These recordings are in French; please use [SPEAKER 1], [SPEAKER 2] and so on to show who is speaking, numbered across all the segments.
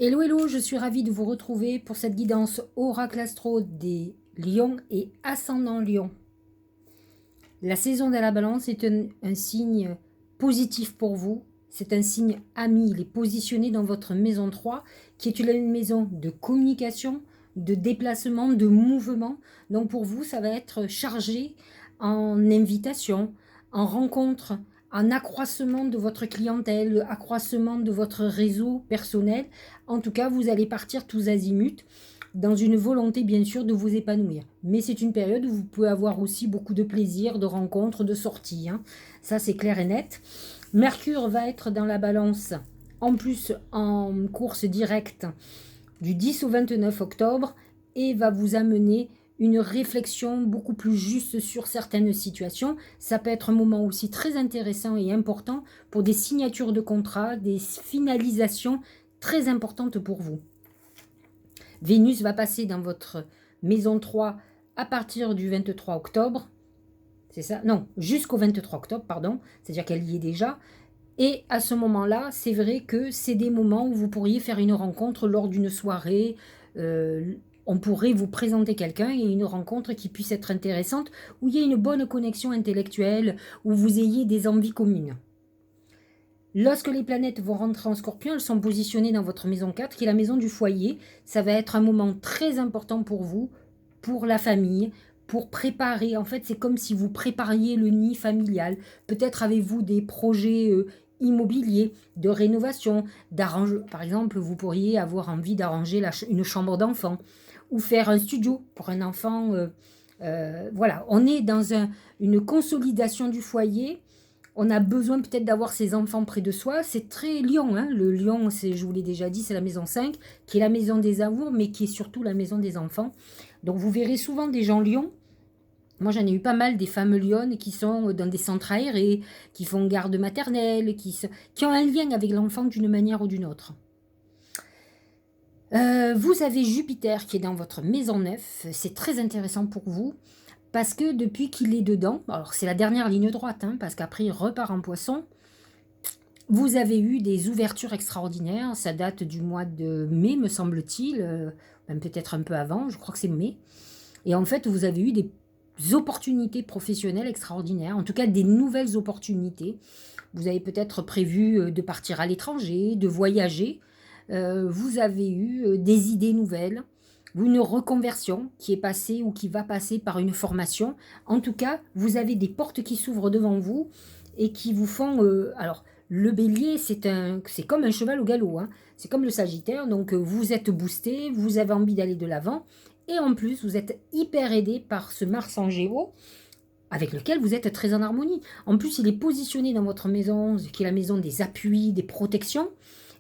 [SPEAKER 1] Hello, hello, je suis ravie de vous retrouver pour cette guidance Oracle Astro des Lions et Ascendant Lion. La saison de la Balance est un signe positif pour vous. C'est un signe ami. Il est positionné dans votre maison 3, qui est une maison de communication, de déplacement, de mouvement. Donc pour vous, ça va être chargé en invitation, en rencontre, en accroissement de votre clientèle, accroissement de votre réseau personnel. En tout cas, vous allez partir tous azimuts dans une volonté bien sûr de vous épanouir. Mais c'est une période où vous pouvez avoir aussi beaucoup de plaisir, de rencontres, de sorties. Hein. Ça, c'est clair et net. Mercure va être dans la balance, en plus en course directe du 10 au 29 octobre, et va vous amener une réflexion beaucoup plus juste sur certaines situations. Ça peut être un moment aussi très intéressant et important pour des signatures de contrats, des finalisations très importantes pour vous. Vénus va passer dans votre maison 3 à partir du 23 octobre. C'est ça? Non, jusqu'au 23 octobre, pardon. C'est-à-dire qu'elle y est déjà. Et à ce moment-là, c'est vrai que c'est des moments où vous pourriez faire une rencontre lors d'une soirée. On pourrait vous présenter quelqu'un et une rencontre qui puisse être intéressante, où il y a une bonne connexion intellectuelle, où vous ayez des envies communes. Lorsque les planètes vont rentrer en Scorpion, elles sont positionnées dans votre maison 4, qui est la maison du foyer. Ça va être un moment très important pour vous, pour la famille, pour préparer. En fait, c'est comme si vous prépariez le nid familial. Peut-être avez-vous des projets immobiliers, de rénovation, d'arranger. Par exemple, vous pourriez avoir envie d'arranger une chambre d'enfant ou faire un studio pour un enfant. Voilà, on est dans une consolidation du foyer. On a besoin peut-être d'avoir ses enfants près de soi. C'est très lion. Hein. Le lion, je vous l'ai déjà dit, c'est la maison 5, qui est la maison des amours, mais qui est surtout la maison des enfants. Donc vous verrez souvent des gens lions. Moi, j'en ai eu pas mal des femmes lionnes qui sont dans des centres aérés, qui font garde maternelle, qui ont un lien avec l'enfant d'une manière ou d'une autre. Vous avez Jupiter qui est dans votre maison 9. C'est très intéressant pour vous. Parce que depuis qu'il est dedans, alors c'est la dernière ligne droite, hein, parce qu'après il repart en poisson, vous avez eu des ouvertures extraordinaires. Ça date du mois de mai, me semble-t-il, même peut-être un peu avant, je crois que c'est mai. Et en fait, vous avez eu des opportunités professionnelles extraordinaires, en tout cas des nouvelles opportunités. Vous avez peut-être prévu de partir à l'étranger, de voyager. Vous avez eu des idées nouvelles, une reconversion qui est passée ou qui va passer par une formation. En tout cas, vous avez des portes qui s'ouvrent devant vous et qui vous font... alors, le bélier, c'est comme un cheval au galop. Hein. C'est comme le sagittaire. Donc, vous êtes boosté, vous avez envie d'aller de l'avant. Et en plus, vous êtes hyper aidé par ce Mars en Gémeaux, avec lequel vous êtes très en harmonie. En plus, il est positionné dans votre maison, qui est la maison des appuis, des protections.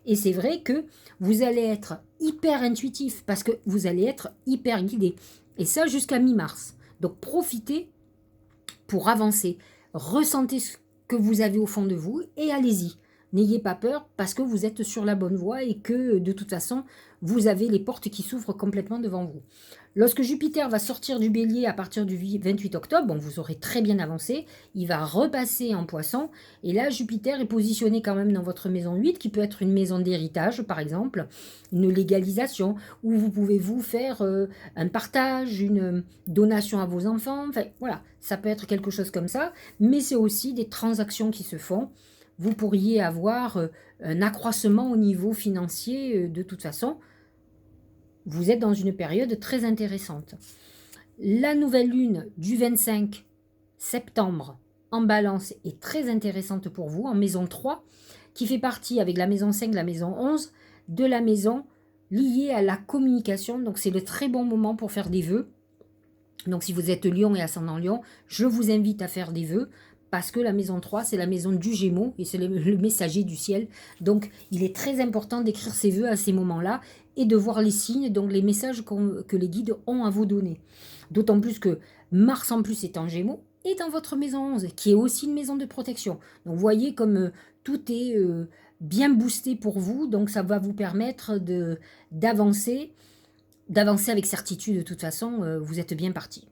[SPEAKER 1] Et c'est vrai que vous allez être hyper intuitif parce que vous allez être hyper guidé. Et ça jusqu'à mi-mars. Donc profitez pour avancer. Ressentez ce que vous avez au fond de vous et allez-y. N'ayez pas peur parce que vous êtes sur la bonne voie et que de toute façon, vous avez les portes qui s'ouvrent complètement devant vous. Lorsque Jupiter va sortir du bélier à partir du 28 octobre, bon, vous aurez très bien avancé, il va repasser en poisson. Et là, Jupiter est positionné quand même dans votre maison 8, qui peut être une maison d'héritage, par exemple, une légalisation, où vous pouvez vous faire un partage, une donation à vos enfants. Enfin, voilà, ça peut être quelque chose comme ça. Mais c'est aussi des transactions qui se font. Vous pourriez avoir un accroissement au niveau financier de toute façon. Vous êtes dans une période très intéressante. La nouvelle lune du 25 septembre en balance est très intéressante pour vous, en maison 3, qui fait partie avec la maison 5, la maison 11, de la maison liée à la communication. Donc c'est le très bon moment pour faire des vœux. Donc si vous êtes lion et ascendant lion, je vous invite à faire des vœux, parce que la maison 3, c'est la maison du Gémeaux, et c'est le messager du ciel. Donc, il est très important d'écrire ses vœux à ces moments-là, et de voir les signes, donc les messages que les guides ont à vous donner. D'autant plus que Mars, en plus, est en Gémeaux, et dans votre maison 11, qui est aussi une maison de protection. Donc, vous voyez comme tout est bien boosté pour vous, donc ça va vous permettre d'avancer avec certitude. De toute façon, vous êtes bien parti.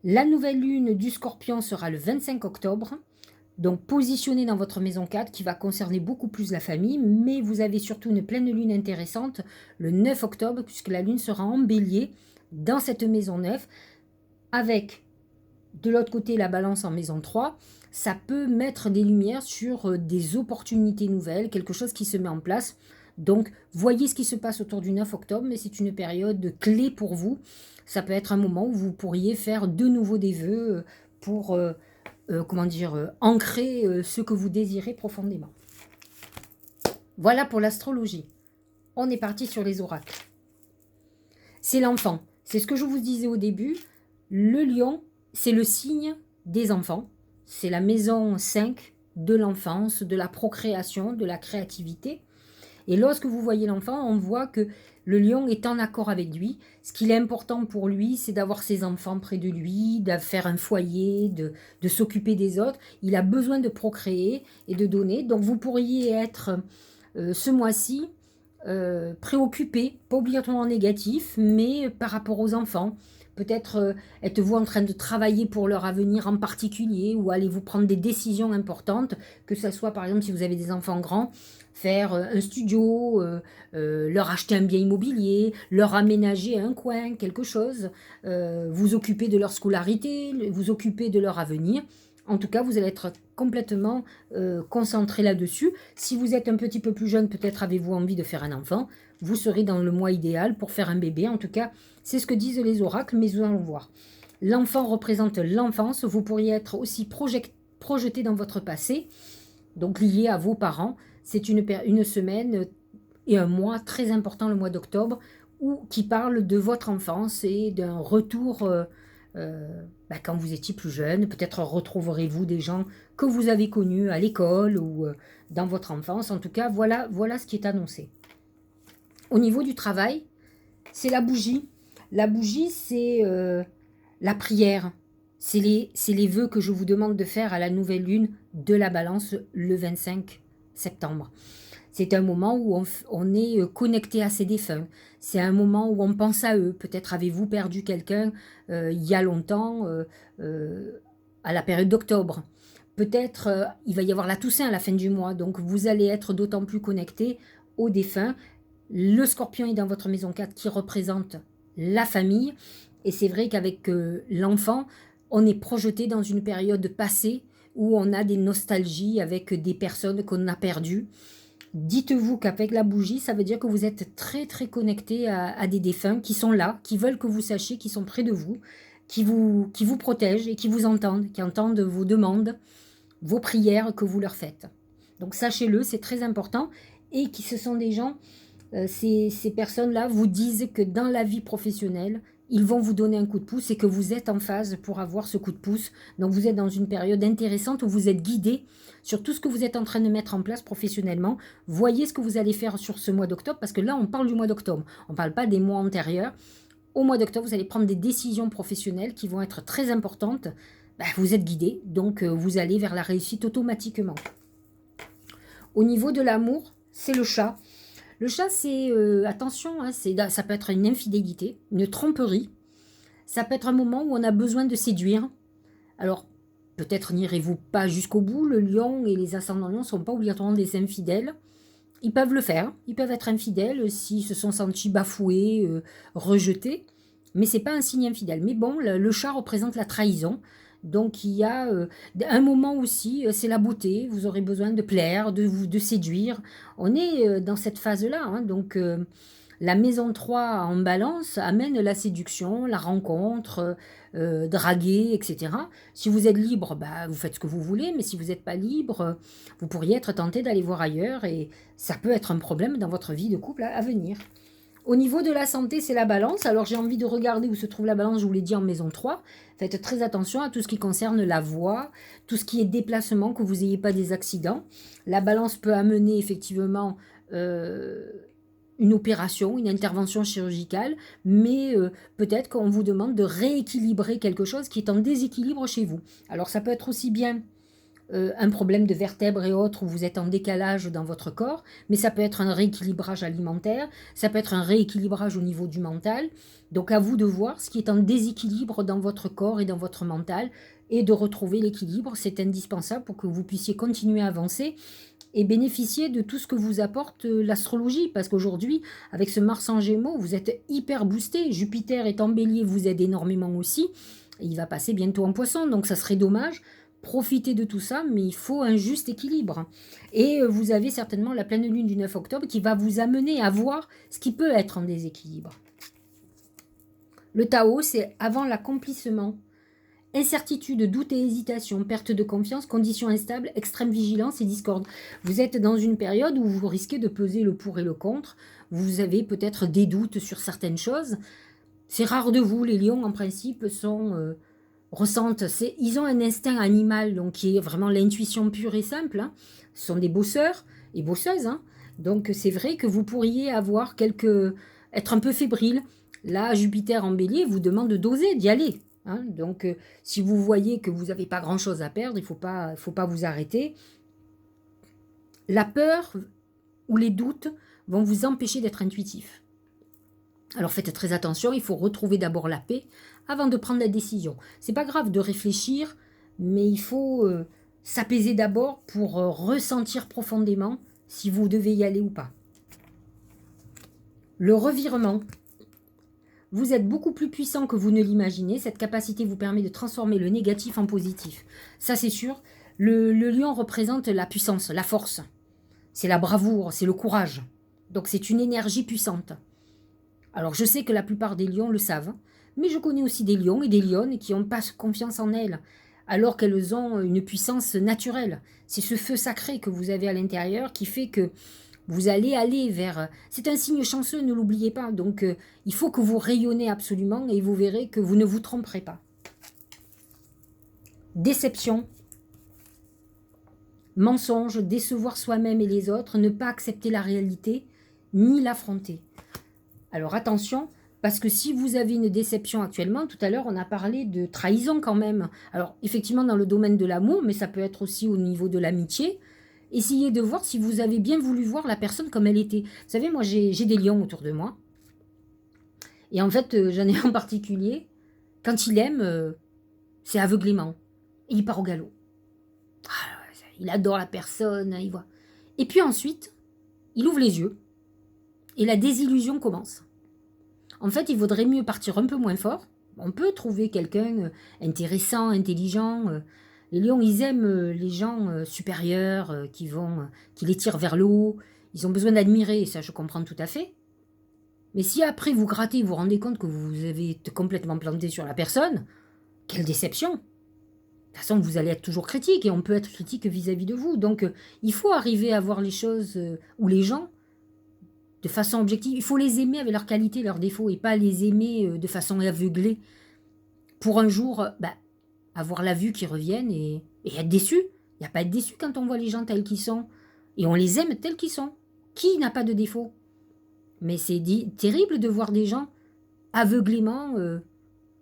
[SPEAKER 1] La nouvelle lune du Scorpion sera le 25 octobre. Donc positionné dans votre maison 4 qui va concerner beaucoup plus la famille, mais vous avez surtout une pleine lune intéressante le 9 octobre puisque la lune sera en bélier dans cette maison 9 avec de l'autre côté la balance en maison 3. Ça peut mettre des lumières sur des opportunités nouvelles, quelque chose qui se met en place. Donc voyez ce qui se passe autour du 9 octobre, mais c'est une période clé pour vous. Ça peut être un moment où vous pourriez faire de nouveau des vœux pour ancrer ce que vous désirez profondément. Voilà pour l'astrologie. On est parti sur les oracles. C'est l'enfant. C'est ce que je vous disais au début. Le lion, c'est le signe des enfants. C'est la maison 5 de l'enfance, de la procréation, de la créativité. Et lorsque vous voyez l'enfant, on voit que le lion est en accord avec lui. Ce qu'il est important pour lui, c'est d'avoir ses enfants près de lui, de faire un foyer, de s'occuper des autres. Il a besoin de procréer et de donner. Donc vous pourriez être ce mois-ci préoccupé, pas obligatoirement négatif, mais par rapport aux enfants. Peut-être êtes-vous en train de travailler pour leur avenir en particulier ou allez-vous prendre des décisions importantes, que ce soit par exemple si vous avez des enfants grands, faire un studio, leur acheter un bien immobilier, leur aménager un coin, quelque chose, vous occuper de leur scolarité, vous occuper de leur avenir. En tout cas, vous allez être complètement concentré là-dessus. Si vous êtes un petit peu plus jeune, peut-être avez-vous envie de faire un enfant. Vous serez dans le mois idéal pour faire un bébé. En tout cas, c'est ce que disent les oracles, mais nous allons voir. L'enfant représente l'enfance. Vous pourriez être aussi projeté dans votre passé, donc lié à vos parents. C'est une semaine et un mois très important, le mois d'octobre, qui parle de votre enfance et d'un retour quand vous étiez plus jeune. Peut-être retrouverez-vous des gens que vous avez connus à l'école ou dans votre enfance. En tout cas, voilà ce qui est annoncé. Au niveau du travail, c'est la bougie. La bougie, c'est la prière. C'est les vœux que je vous demande de faire à la nouvelle lune de la balance le 25 septembre. C'est un moment où on est connecté à ses défunts. C'est un moment où on pense à eux. Peut-être avez-vous perdu quelqu'un il y a longtemps, à la période d'octobre. Peut-être il va y avoir la Toussaint à la fin du mois. Donc vous allez être d'autant plus connecté aux défunts. Le scorpion est dans votre maison 4 qui représente la famille. Et c'est vrai qu'avec l'enfant, on est projeté dans une période passée où on a des nostalgies avec des personnes qu'on a perdues. Dites-vous qu'avec la bougie, ça veut dire que vous êtes très très connecté à des défunts qui sont là, qui veulent que vous sachiez qu'ils sont près de vous, qui vous protègent et qui vous entendent, qui entendent vos demandes, vos prières que vous leur faites. Donc sachez-le, c'est très important. Et qui ce sont des gens, ces personnes-là vous disent que dans la vie professionnelle, ils vont vous donner un coup de pouce et que vous êtes en phase pour avoir ce coup de pouce. Donc vous êtes dans une période intéressante où vous êtes guidé sur tout ce que vous êtes en train de mettre en place professionnellement. Voyez ce que vous allez faire sur ce mois d'octobre, parce que là on parle du mois d'octobre, on ne parle pas des mois antérieurs. Au mois d'octobre, vous allez prendre des décisions professionnelles qui vont être très importantes. Vous êtes guidé, donc vous allez vers la réussite automatiquement. Au niveau de l'amour, c'est le chat. Le chat, c'est, attention, hein, ça peut être une infidélité, une tromperie. Ça peut être un moment où on a besoin de séduire. Alors, peut-être n'irez-vous pas jusqu'au bout. Le lion et les ascendants lions ne sont pas obligatoirement des infidèles. Ils peuvent le faire. Ils peuvent être infidèles s'ils se sont sentis bafoués, rejetés. Mais ce n'est pas un signe infidèle. Mais bon, le chat représente la trahison. Donc il y a un moment aussi, c'est la beauté, vous aurez besoin de plaire, de séduire. On est dans cette phase-là, hein, donc la maison 3 en balance amène la séduction, la rencontre, draguer, etc. Si vous êtes libre, vous faites ce que vous voulez, mais si vous n'êtes pas libre, vous pourriez être tenté d'aller voir ailleurs et ça peut être un problème dans votre vie de couple à venir. Au niveau de la santé, c'est la balance. Alors, j'ai envie de regarder où se trouve la balance, je vous l'ai dit, en maison 3. Faites très attention à tout ce qui concerne la voie, tout ce qui est déplacement, que vous n'ayez pas des accidents. La balance peut amener effectivement une opération, une intervention chirurgicale, mais peut-être qu'on vous demande de rééquilibrer quelque chose qui est en déséquilibre chez vous. Alors, ça peut être aussi bien un problème de vertèbres et autres où vous êtes en décalage dans votre corps, mais ça peut être un rééquilibrage alimentaire, ça peut être un rééquilibrage au niveau du mental. Donc à vous de voir ce qui est en déséquilibre dans votre corps et dans votre mental. et de retrouver l'équilibre. C'est indispensable pour que vous puissiez continuer à avancer et bénéficier de tout ce que vous apporte l'astrologie. Parce qu'aujourd'hui, avec ce Mars en Gémeaux, vous êtes hyper boosté. Jupiter est en Bélier, vous aide énormément aussi. Et il va passer bientôt en Poisson, donc ça serait dommage. Profitez de tout ça, mais il faut un juste équilibre. Et vous avez certainement la pleine lune du 9 octobre qui va vous amener à voir ce qui peut être en déséquilibre. Le Tao, c'est avant l'accomplissement. Incertitude, doute et hésitation, perte de confiance, conditions instables, extrême vigilance et discorde. Vous êtes dans une période où vous risquez de peser le pour et le contre. Vous avez peut-être des doutes sur certaines choses. C'est rare de vous, les lions en principe ressentent, ils ont un instinct animal, donc qui est vraiment l'intuition pure et simple. Hein. Ce sont des bosseurs et bosseuses. Hein. Donc c'est vrai que vous pourriez être un peu fébrile. Là, Jupiter en Bélier vous demande d'oser, d'y aller. Hein. Donc si vous voyez que vous n'avez pas grand-chose à perdre, il faut pas vous arrêter. La peur ou les doutes vont vous empêcher d'être intuitif. Alors faites très attention, il faut retrouver d'abord la paix avant de prendre la décision. C'est pas grave de réfléchir, mais il faut s'apaiser d'abord pour ressentir profondément si vous devez y aller ou pas. Le revirement. Vous êtes beaucoup plus puissant que vous ne l'imaginez. Cette capacité vous permet de transformer le négatif en positif. Ça, c'est sûr. Le lion représente la puissance, la force. C'est la bravoure, c'est le courage. Donc, c'est une énergie puissante. Alors, je sais que la plupart des lions le savent, mais je connais aussi des lions et des lionnes qui n'ont pas confiance en elles, alors qu'elles ont une puissance naturelle. C'est ce feu sacré que vous avez à l'intérieur qui fait que vous allez aller vers... C'est un signe chanceux, ne l'oubliez pas. Donc, il faut que vous rayonnez absolument et vous verrez que vous ne vous tromperez pas. Déception. Mensonge, décevoir soi-même et les autres, ne pas accepter la réalité, ni l'affronter. Alors, attention, parce que si vous avez une déception actuellement, tout à l'heure, on a parlé de trahison quand même. Alors, effectivement, dans le domaine de l'amour, mais ça peut être aussi au niveau de l'amitié. Essayez de voir si vous avez bien voulu voir la personne comme elle était. Vous savez, moi, j'ai des lions autour de moi. Et en fait, j'en ai un en particulier. Quand il aime, c'est aveuglément. Et il part au galop. Ah, il adore la personne, il voit. Et puis ensuite, il ouvre les yeux. Et la désillusion commence. En fait, il vaudrait mieux partir un peu moins fort. On peut trouver quelqu'un intéressant, intelligent. Les lions, ils aiment les gens supérieurs qui les tirent vers le haut. Ils ont besoin d'admirer, et ça je comprends tout à fait. Mais si après vous grattez, vous vous rendez compte que vous avez été complètement planté sur la personne, quelle déception! De toute façon, vous allez être toujours critique, et on peut être critique vis-à-vis de vous. Donc, il faut arriver à voir les choses ou les gens de façon objective. Il faut les aimer avec leurs qualités, leurs défauts, et pas les aimer de façon aveuglée. Pour un jour, avoir la vue qui revienne et être déçu. Il n'y a pas à être déçu quand on voit les gens tels qu'ils sont. Et on les aime tels qu'ils sont. Qui n'a pas de défaut? Mais c'est terrible de voir des gens aveuglément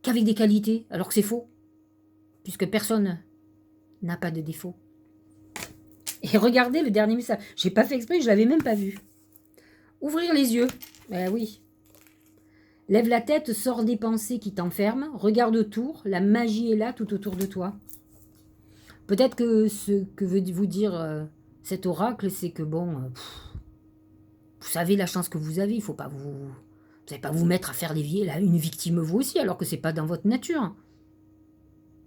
[SPEAKER 1] qu'avec des qualités, alors que c'est faux. Puisque personne n'a pas de défaut. Et regardez le dernier message. J'ai pas fait exprès, je l'avais même pas vu. Ouvrir les yeux. Ben oui. Lève la tête, sors des pensées qui t'enferment, regarde autour, la magie est là tout autour de toi. Peut-être que ce que veut vous dire cet oracle, c'est que bon, vous savez la chance que vous avez, il faut pas vous n'allez pas vous mettre à faire une victime vous aussi, alors que c'est pas dans votre nature.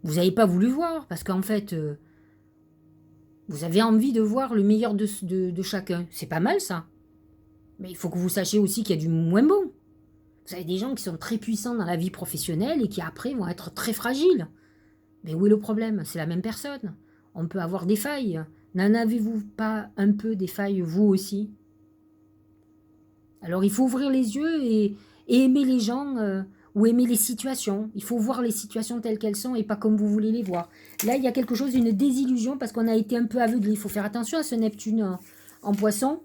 [SPEAKER 1] Vous n'avez pas voulu voir, parce qu'en fait, vous avez envie de voir le meilleur de chacun. C'est pas mal ça. Mais il faut que vous sachiez aussi qu'il y a du moins bon. Vous avez des gens qui sont très puissants dans la vie professionnelle et qui après vont être très fragiles. Mais où est le problème? C'est la même personne. On peut avoir des failles. N'en avez-vous pas un peu des failles vous aussi? Alors il faut ouvrir les yeux et aimer les gens ou aimer les situations. Il faut voir les situations telles qu'elles sont et pas comme vous voulez les voir. Là, il y a quelque chose, une désillusion parce qu'on a été un peu aveuglé. Il faut faire attention à ce Neptune en Poisson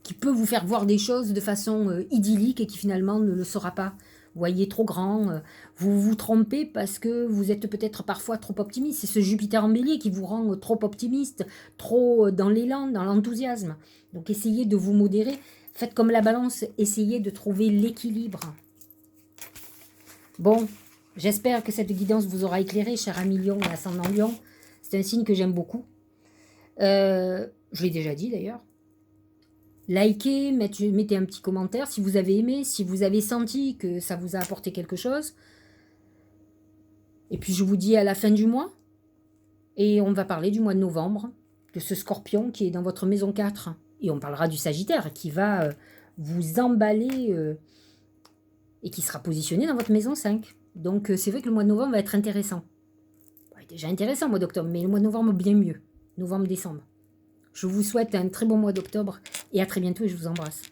[SPEAKER 1] qui peut vous faire voir des choses de façon idyllique et qui finalement ne le sera pas. Vous voyez trop grand, vous vous trompez parce que vous êtes peut-être parfois trop optimiste. C'est ce Jupiter en Bélier qui vous rend trop optimiste, trop dans l'élan, dans l'enthousiasme. Donc essayez de vous modérer. Faites comme la balance, essayez de trouver l'équilibre. Bon, J'espère que cette guidance vous aura éclairé, cher ami Lion et ascendant Lion. C'est un signe que j'aime beaucoup. Je l'ai déjà dit d'ailleurs. Likez, mettez un petit commentaire si vous avez aimé, si vous avez senti que ça vous a apporté quelque chose. Et puis je vous dis à la fin du mois. Et on va parler du mois de novembre, de ce scorpion qui est dans votre maison 4. Et on parlera du Sagittaire qui va vous emballer et qui sera positionné dans votre maison 5. Donc c'est vrai que le mois de novembre va être intéressant. Il est déjà intéressant le mois d'octobre, mais le mois de novembre bien mieux. Novembre-décembre. Je vous souhaite un très bon mois d'octobre et à très bientôt et je vous embrasse.